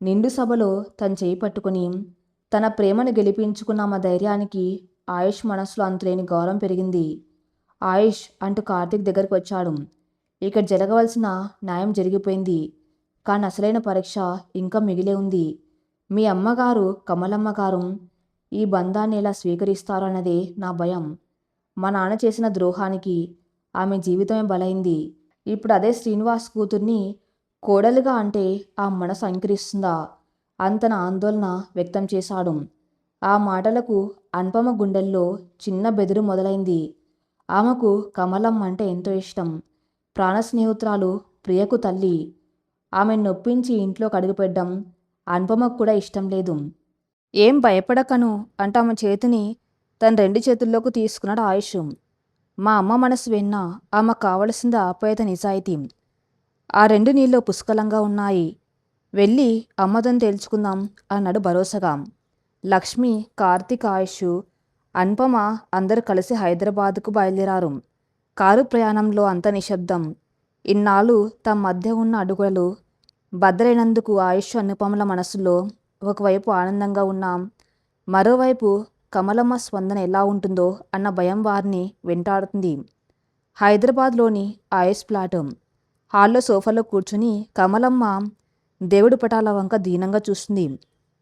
నిండు సభలో తన చేయి పట్టుకుని తన ప్రేమను గెలిపించుకున్న ఆమె ధైర్యానికి ఆయుష్ మనసులో అంతులేని గౌరవం పెరిగింది. ఆయుష్ అంటూ కార్తీక్ దగ్గరికి వచ్చాడు. ఇక్కడ జరగవలసిన న్యాయం జరిగిపోయింది, కానీ అసలైన పరీక్ష ఇంకా మిగిలే ఉంది. మీ అమ్మగారు కమలమ్మ గారు ఈ బంధాన్ని ఎలా స్వీకరిస్తారో అన్నదే నా భయం. మా నాన్న చేసిన ద్రోహానికి ఆమె జీవితమే బలైంది. ఇప్పుడు అదే శ్రీనివాస్ కూతుర్ని కోడలుగా అంటే ఆ మనసు అంగీకరిస్తుందా అంతన ఆందోళన వ్యక్తం చేశాడు. ఆ మాటలకు అనుపమ గుండెల్లో చిన్న బెదురు మొదలైంది. ఆమెకు కమలమ్మ అంటే ఎంతో ఇష్టం. ప్రాణ స్నేహితురాలు, ప్రియకు తల్లి. ఆమె నొప్పించి ఇంట్లోకి అడుగుపెట్టడం అనుపమకు కూడా ఇష్టం లేదు. ఏం భయపడకను అంటూ ఆమె చేతిని తన 2 చేతుల్లోకి తీసుకున్నాడు ఆయుష్. మా అమ్మ మనసు విన్నా ఆమె కావలసింది ఆప్యాయత, నిజాయితీ. ఆ 2 నీళ్ళు పుష్కలంగా ఉన్నాయి. వెళ్ళి అమ్మదని తేల్చుకుందాం అన్నాడు భరోసాగా. లక్ష్మి, కార్తీక్, ఆయుష్, అనుపమ అందరూ కలిసి హైదరాబాద్కు బయలుదేరారు. కారు ప్రయాణంలో అంత నిశ్శబ్దం. ఇన్నాళ్ళు తమ మధ్య ఉన్న అడుగులు బద్దలైనందుకు ఆయుష్, అనుపమల మనసులో ఒకవైపు ఆనందంగా ఉన్న మరోవైపు కమలమ్మ స్పందన ఎలా ఉంటుందో అన్న భయం వారిని వెంటాడుతుంది. హైదరాబాద్లోని ఆయుష్ ఫ్లాట్ హాల్లో సోఫాలో కూర్చుని కమలమ్మ దేవుడి పటాల వంక దీనంగా చూస్తుంది.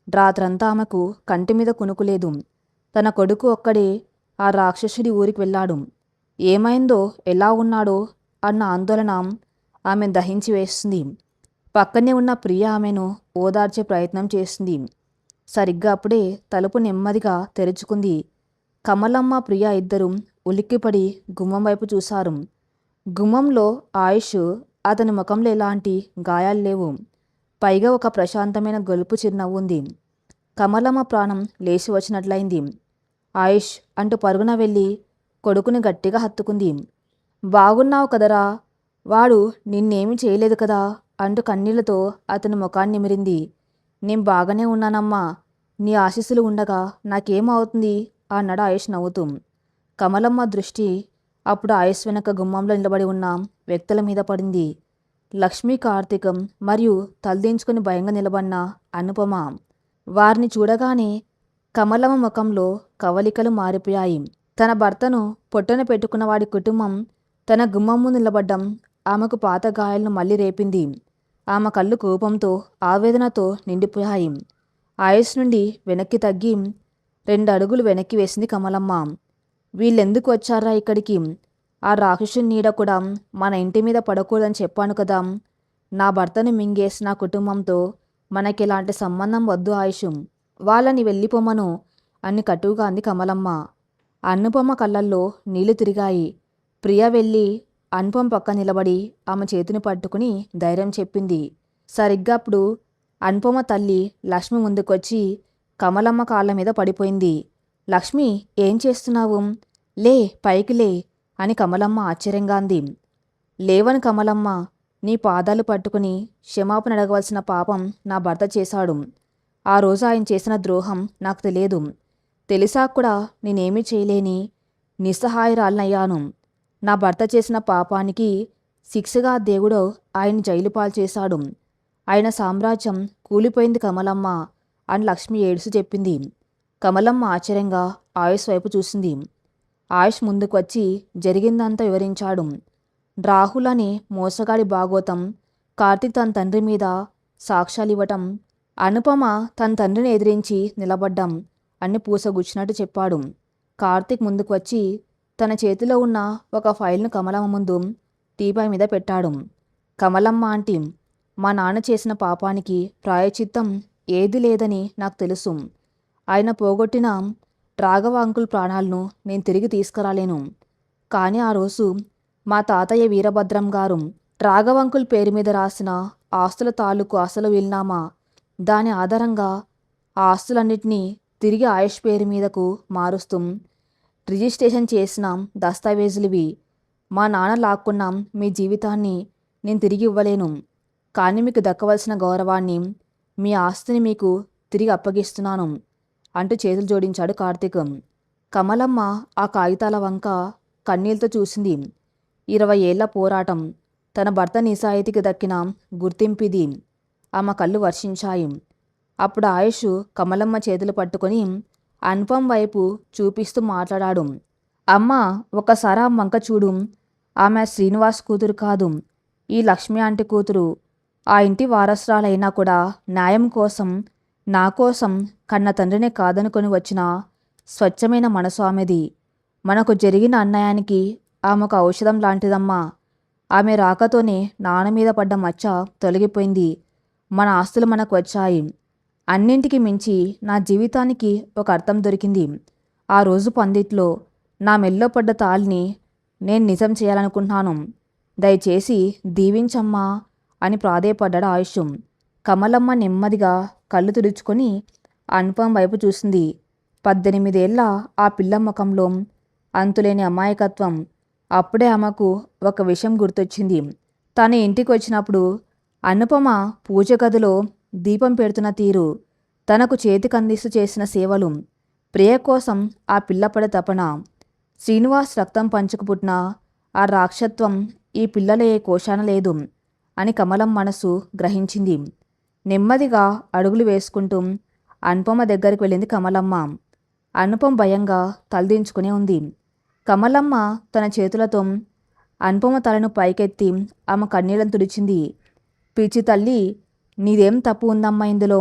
రాత్రంతా ఆమెకు కంటి మీద కునుకులేదు. తన కొడుకు ఒక్కడే ఆ రాక్షసుడి ఊరికి వెళ్ళాడు. ఏమైందో, ఎలా ఉన్నాడో అన్న ఆందోళన ఆమె దహించి వేస్తుంది. పక్కనే ఉన్న ప్రియ ఆమెను ఓదార్చే ప్రయత్నం చేస్తుంది. సరిగ్గా అప్పుడే తలుపు నెమ్మదిగా తెరుచుకుంది. కమలమ్మ, ప్రియ ఇద్దరూ ఉలిక్కిపడి గుమ్మం వైపు చూశారు. గుమ్మంలో ఆయుష్. అతని ముఖంలో ఎలాంటి గాయాలు లేవు. పైగా ఒక ప్రశాంతమైన గొలుపు చిరునవ్వు ఉంది. కమలమ్మ ప్రాణం లేచి వచ్చినట్లయింది. ఆయుష్ అంటూ పరుగున వెళ్ళి కొడుకుని గట్టిగా హత్తుకుంది. బాగున్నావు కదరా, వాడు నిన్నేమీ చేయలేదు కదా అంటూ కన్నీళ్లతో అతని ముఖాన్ని నిమిరింది. నేను బాగానే ఉన్నానమ్మా, నీ ఆశీస్సులు ఉండగా నాకేమవుతుంది అన్నాడు ఆయుష్ నవ్వుతూ. కమలమ్మ దృష్టి అప్పుడు ఆయుష్ వెనక గుమ్మంలో నిలబడి ఉన్న వ్యక్తుల మీద పడింది. లక్ష్మీ, కార్తీకం మరియు తలదించుకుని భయంగా నిలబడిన అనుపమ. వారిని చూడగానే కమలమ్మ ముఖంలో కవలికలు మారిపోయాయి. తన భర్తను పొట్టన పెట్టుకున్న వాడి కుటుంబం తన గుమ్మం ముందు నిలబడ్డం ఆమెకు పాత గాయాలను మళ్ళీ రేపింది. ఆమె కళ్ళు కోపంతో, ఆవేదనతో నిండిపోయాయి. ఆయుష్ నుండి వెనక్కి తగ్గి 2 అడుగులు వెనక్కి వేసింది కమలమ్మ. వీళ్ళెందుకు వచ్చారా ఇక్కడికి? ఆ రాక్షసుని నీడ కూడా మన ఇంటి మీద పడకూడదని చెప్పాను కదా. నా భర్తను మింగేసిన కుటుంబంతో మనకెలాంటి సంబంధం వద్దు ఆయుష్. వాళ్ళని వెళ్ళిపోమను అని కటువుగా అంది కమలమ్మ. అనుపమ కళ్ళల్లో నీళ్లు తిరిగాయి. ప్రియ వెళ్ళి అనుపమ పక్క నిలబడి ఆమె చేతిని పట్టుకుని ధైర్యం చెప్పింది. సరిగ్గా అప్పుడు అనుపమ తల్లి లక్ష్మి ముందుకొచ్చి కమలమ్మ కాళ్ళ మీద పడిపోయింది. లక్ష్మి, ఏం చేస్తున్నావు? లే, పైకి లే అని కమలమ్మ ఆశ్చర్యంగా అంది. లేవని కమలమ్మ, నీ పాదాలు పట్టుకుని క్షమాపణ అడగవలసిన పాపం నా భర్త చేశాడు. ఆ రోజు ఆయన చేసిన ద్రోహం నాకు తెలియదు. తెలిసా కూడా నేనేమీ చేయలేని నిస్సహాయరాలనయ్యాను. నా భర్త చేసిన పాపానికి శిక్షగా దేవుడు ఆయన జైలు పాలు చేశాడు. ఆయన సామ్రాజ్యం కూలిపోయింది కమలమ్మ అని లక్ష్మి ఏడుస్తూ చెప్పింది. కమలమ్మ ఆశ్చర్యంగా ఆయుష్ వైపు చూసింది. ఆయుష్ ముందుకు వచ్చి జరిగిందంతా వివరించాడు. రాహుల్ అనే మోసగాడి భాగోతం, కార్తీక్ తన తండ్రి మీద సాక్ష్యాలు ఇవ్వటం, అనుపమ తన తండ్రిని ఎదిరించి నిలబడ్డం అన్ని పూసగుచ్చినట్టు చెప్పాడు. కార్తీక్ ముందుకు వచ్చి తన చేతిలో ఉన్న ఒక ఫైల్ను కమలమ్మ ముందు టీపాయ్ మీద పెట్టాడు. కమలమ్మ ఆంటీ, మా నాన్న చేసిన పాపానికి ప్రాయశ్చిత్తం ఏది లేదని నాకు తెలుసు. ఆయన పోగొట్టిన రాఘవ అంకుల్ ప్రాణాలను నేను తిరిగి తీసుకురాలేను. కానీ ఆ రోజు మా తాతయ్య వీరభద్రం గారు రాఘవ అంకుల్ పేరు మీద రాసిన ఆస్తుల తాలూకు అసలు వీలునామా, దాని ఆధారంగా ఆ ఆస్తులన్నిటినీ తిరిగి ఆయుష్ పేరు మీదకు మారుస్తూ రిజిస్ట్రేషన్ చేసిన దస్తావేజులివి. మా నాన్న లాక్కున్న మీ జీవితాన్ని నేను తిరిగి ఇవ్వలేను. కానీ మీకు దక్కవలసిన గౌరవాన్ని, మీ ఆస్తిని మీకు తిరిగి అప్పగిస్తున్నాను అంటూ చేతులు జోడించాడు కార్తీక్. కమలమ్మ ఆ కాగితాల వంక కన్నీళ్లతో చూసింది. 20 ఏళ్ల పోరాటం, తన భర్త నిజాయితీకి దక్కిన గుర్తింపిది. ఆమె కళ్ళు వర్షించాయి. అప్పుడు ఆయుష్ కమలమ్మ చేతులు పట్టుకొని అనుపం వైపు చూపిస్తూ మాట్లాడాడు. అమ్మ, ఒకసారి ఆ వంక చూడు. ఆమె శ్రీనివాస్ కూతురు కాదు, ఈ లక్ష్మి ఆంటీ కూతురు. ఆ ఇంటి వారసురాలైనా కూడా న్యాయం కోసం, నా కోసం కన్న తండ్రినే కాదనుకొని వచ్చిన స్వచ్ఛమైన మనసు ఆమెది. మనకు జరిగిన అన్యాయానికి ఆమె ఒక ఔషధం లాంటిదమ్మా. ఆమె రాకతోనే నాన్న మీద పడ్డ మచ్చ తొలగిపోయింది. మన ఆస్తులు మనకు వచ్చాయి. అన్నింటికి మించి నా జీవితానికి ఒక అర్థం దొరికింది. ఆ రోజు పందిట్లో నా మెల్లో పడ్డ తాళిని నేను నిజం చేయాలనుకుంటున్నాను. దయచేసి దీవించమ్మా అని ప్రాధేయపడ్డాడు ఆయుష్. కమలమ్మ నెమ్మదిగా కళ్ళు తుడుచుకొని అనుపం వైపు చూసింది. 18 ఏళ్ల ఆ పిల్ల ముఖంలో అంతులేని అమాయకత్వం. అప్పుడే ఆమెకు ఒక విషయం గుర్తొచ్చింది. తన ఇంటికి వచ్చినప్పుడు అనుపమ పూజ గదిలో దీపం పెడుతున్న తీరు, తనకు చేతికి అందిస్తూ చేసిన సేవలు, ప్రియ కోసం ఆ పిల్లపడే తపన, శ్రీనివాస్ రక్తం పంచుకు పుట్టిన ఆ రాక్షత్వం ఈ పిల్లల ఏ కోశాన లేదు అని కమలం మనసు గ్రహించింది. నెమ్మదిగా అడుగులు వేసుకుంటూ అనుపమ దగ్గరికి వెళ్ళింది కమలమ్మ. అనుపమ భయంగా తలదించుకునే ఉంది. కమలమ్మ తన చేతులతో అనుపమ తలను పైకెత్తి ఆమె కన్నీళ్లను తుడిచింది. పిచ్చి తల్లి, నీదేం తప్పు ఉందమ్మా ఇందులో?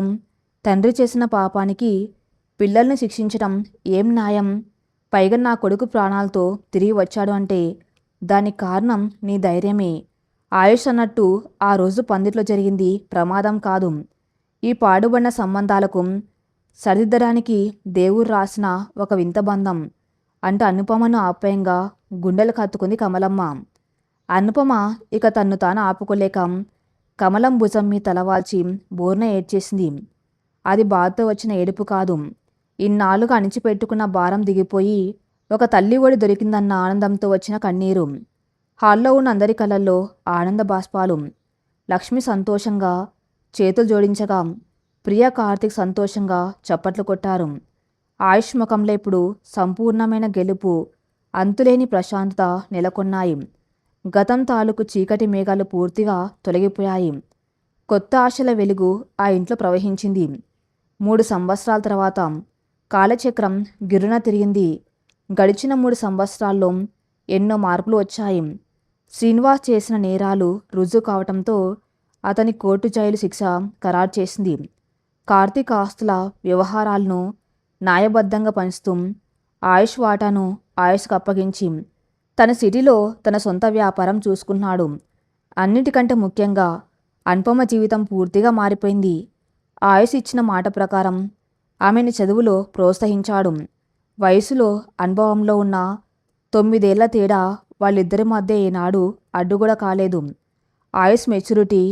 తండ్రి చేసిన పాపానికి పిల్లల్ని శిక్షించడం ఏం న్యాయం? పైగా నా కొడుకు ప్రాణాలతో తిరిగి వచ్చాడు అంటే దానికి కారణం నీ ధైర్యమే. ఆయుష్ అన్నట్టు ఆ రోజు పందిట్లో జరిగింది ప్రమాదం కాదు, ఈ పాడుబడిన సంబంధాలకు సరిదిద్దడానికి దేవుడు రాసిన ఒక వింత బంధం అంటూ అనుపమను ఆప్యాయంగా గుండెలు కత్తుకుంది కమలమ్మ. అనుపమ ఇక తన్ను తాను ఆపుకోలేక కమలం భుజం మీ తలవాల్చి బోర్న ఏడ్చేసింది. అది బాధతో వచ్చిన ఏడుపు కాదు, ఇన్నాళ్ళుగా అణిచిపెట్టుకున్న భారం దిగిపోయి ఒక తల్లి ఒడి దొరికిందన్న ఆనందంతో వచ్చిన కన్నీరు. హాల్లో ఉన్న అందరి కళ్ళల్లో ఆనంద బాష్పాలు. లక్ష్మి సంతోషంగా చేతులు జోడించగా ప్రియ, కార్తీక్ సంతోషంగా చప్పట్లు కొట్టారు. ఆయుష్ ముఖంలో ఇప్పుడు సంపూర్ణమైన గెలుపు, అంతులేని ప్రశాంతత నెలకొన్నాయి. గతం తాలూకు చీకటి మేఘాలు పూర్తిగా తొలగిపోయాయి. కొత్త ఆశల వెలుగు ఆ ఇంట్లో ప్రవహించింది. 3 సంవత్సరాల తర్వాత కాలచక్రం గిర్రున తిరిగింది. గడిచిన 3 సంవత్సరాల్లో ఎన్నో మార్పులు వచ్చాయి. శ్రీనివాస్ చేసిన నేరాలు రుజువు కావటంతో అతని కోర్టు జైలు శిక్ష ఖరారు చేసింది. కార్తీక్ ఆస్తుల వ్యవహారాలను న్యాయబద్ధంగా పంచుతూ ఆయుష్ వాటాను ఆయుష్కు అప్పగించి తన సిటీలో తన సొంత వ్యాపారం చూసుకున్నాడు. అన్నిటికంటే ముఖ్యంగా అనుపమ జీవితం పూర్తిగా మారిపోయింది. ఆయుష్ ఇచ్చిన మాట ప్రకారం ఆమెను చదువులో ప్రోత్సహించాడు. వయసులో అనుభవంలో ఉన్న 9 ఏళ్ల తేడా వాళ్ళిద్దరి మధ్య ఏనాడు అడ్డుగూడా కాలేదు. ఆయుష్ మెచ్యూరిటీ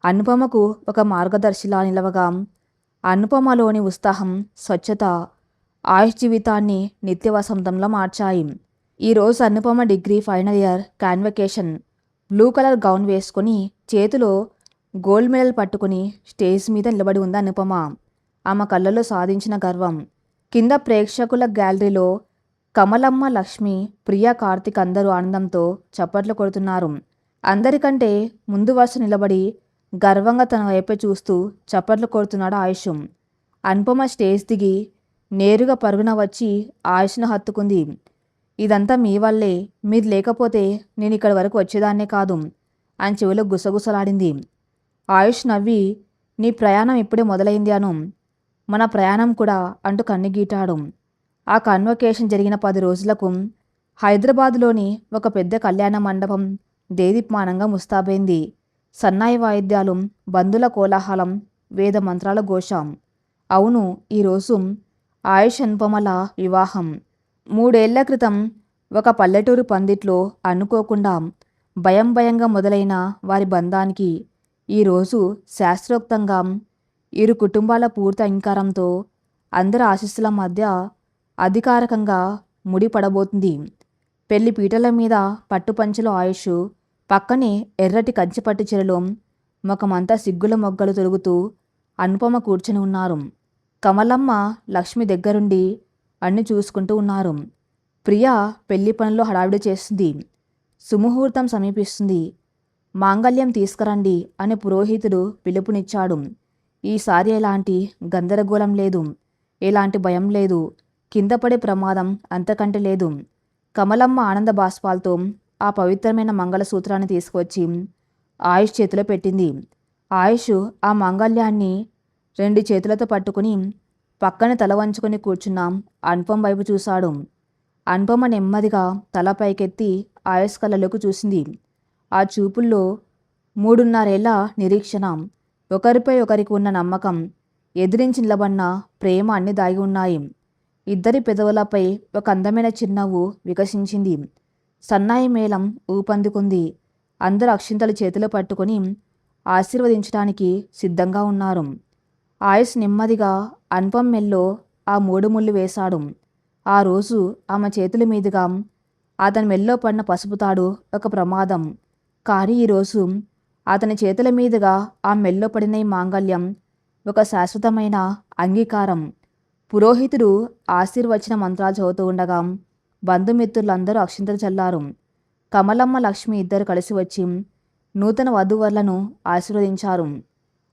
అనుపమకు ఒక మార్గదర్శిలా నిలవగా అనుపమలోని ఉత్సాహం, స్వచ్ఛత ఆయుష్ జీవితాన్ని నిత్య వసంతంలో మార్చాయి. ఈరోజు Anupama degree final year convocation. Blue colour gown వేసుకుని చేతిలో గోల్డ్ మెడల్ పట్టుకుని స్టేజ్ మీద నిలబడి ఉంది అనుపమ. ఆమె కళ్ళలో సాధించిన గర్వం. కింద ప్రేక్షకుల గ్యాలరీలో కమలమ్మ, లక్ష్మి, ప్రియ, కార్తీక్ అందరూ ఆనందంతో చప్పట్లు కొడుతున్నారు. అందరికంటే ముందు వరుస నిలబడి గర్వంగా తన వైపే చూస్తూ చప్పట్లు కొడుతున్నాడు ఆయుష్. అనుపమ స్టేజ్ దిగి నేరుగా పరుగున వచ్చి ఆయుష్ను హత్తుకుంది. ఇదంతా మీ వల్లే, మీరు లేకపోతే నేను ఇక్కడి వరకు వచ్చేదాన్నే కాదు అని చెవిలో గుసగుసలాడింది. ఆయుష్ నవ్వి, నీ ప్రయాణం ఇప్పుడే మొదలైంది అను, మన ప్రయాణం కూడా అంటూ కన్నుగీటాడు. ఆ కన్వకేషన్ జరిగిన 10 రోజులకు హైదరాబాదులోని ఒక పెద్ద కళ్యాణ మండపం దేదీప్యమానంగా ముస్తాబైంది. సన్నాయి వాయిద్యాలు, బంధుల కోలాహలం, వేద మంత్రాల ఘోష. అవును, ఈరోజు ఆయుష్ అనుపమల వివాహం. 3 ఏళ్ల క్రితం ఒక పల్లెటూరు పందిట్లో అనుకోకుండా భయంగా మొదలైన వారి బంధానికి ఈరోజు శాస్త్రోక్తంగా ఇరు కుటుంబాల పూర్తి అంగీకారంతో అందరి ఆశీస్సుల మధ్య అధికారికంగా ముడిపడబోతుంది. పెళ్లి పీటల మీద పట్టుపంచలో ఆయుష్, పక్కనే ఎర్రటి కంచిపట్టు చీరలో ముఖమంతా సిగ్గుల మొగ్గలు తొలుగుతూ అనుపమ కూర్చొని ఉన్నారు. కమలమ్మ, లక్ష్మి దగ్గరుండి అన్ని చూసుకుంటూ ఉన్నారు. ప్రియ పెళ్లి పనుల్లో హడావిడి చేస్తుంది. సుముహూర్తం సమీపిస్తుంది. మాంగళ్యం తీసుకురండి అని పురోహితుడు పిలుపునిచ్చాడు. ఈసారి ఎలాంటి గందరగోళం లేదు, ఎలాంటి భయం లేదు, కింద పడే ప్రమాదం అంతకంటే లేదు. కమలమ్మ ఆనంద బాష్పాలతో ఆ పవిత్రమైన మంగళసూత్రాన్ని తీసుకువచ్చి ఆయుష్ చేతిలో పెట్టింది. ఆయుష్ ఆ మాంగళ్యాన్ని 2 చేతులతో పట్టుకుని పక్కన తల వంచుకొని కూర్చున్న అనుపమ వైపు చూశాడు. అనుపమ నెమ్మదిగా తల పైకెత్తి ఆయుష్ కళ్ళలోకి చూసింది. ఆ చూపుల్లో 3.5 ఏళ్ల నిరీక్షణ, ఒకరిపై ఒకరికి ఉన్న నమ్మకం, ఎదిరించి నిలబడిన ప్రేమ అన్నీ దాగి ఉన్నాయి. ఇద్దరి పెదవులపై ఒక అందమైన చిరునవ్వు వికసించింది. సన్నాయి మేళం ఊపందుకుంది. అందరూ అక్షింతలు చేతిలో పట్టుకొని ఆశీర్వదించడానికి సిద్ధంగా ఉన్నారు. ఆయుష్ నెమ్మదిగా అనుపమ మెల్లో ఆ 3 ముళ్ళు వేశాడు. ఆ రోజు ఆమె చేతుల మీదుగా అతని మెల్లో పడిన పసుపు తాడు ఒక ప్రమాదం. కానీ ఈరోజు అతని చేతుల మీదుగా ఆ మెల్లో పడిన ఈ మాంగళ్యం ఒక శాశ్వతమైన అంగీకారం. పురోహితుడు ఆశీర్వచన మంత్రాలు చదువుతూ ఉండగా బంధుమిత్రులందరూ అక్షింతలు చల్లారు. కమలమ్మ, లక్ష్మి ఇద్దరు కలిసి వచ్చి నూతన వధూవరులను ఆశీర్వదించారు.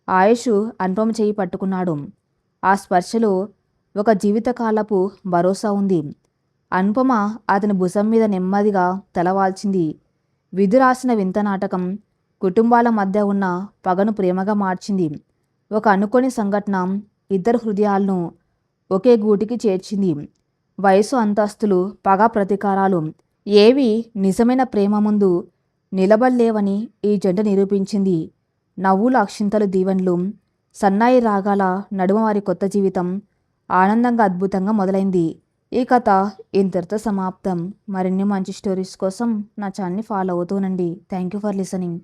ఆయుష్ అనుపమ చేయి పట్టుకున్నాడు. ఆ స్పర్శలో ఒక జీవితకాలపు భరోసా ఉంది. అనుపమ అతని భుజం మీద నెమ్మదిగా తలవాల్చింది. విధు రాసిన వింత నాటకం కుటుంబాల మధ్య ఉన్న పగను ప్రేమగా మార్చింది. ఒక అనుకోని సంఘటన ఇద్దరు హృదయాలను ఒకే గూటికి చేర్చింది. వయసు, అంతస్తులు, పగ, ప్రతీకారాలు ఏవి నిజమైన ప్రేమ ముందు నిలబడలేవని ఈ జంట నిరూపించింది. నవ్వులు, అక్షింతలు, దీవెనలు, సన్నాయి రాగాల నడుమ వారి కొత్త జీవితం ఆనందంగా, అద్భుతంగా మొదలైంది. ఈ కథ ఇంతటితో సమాప్తం. మరిన్ని మంచి స్టోరీస్ కోసం నా ఛానల్ని ఫాలో అవుతూనండి. Thank you for listening.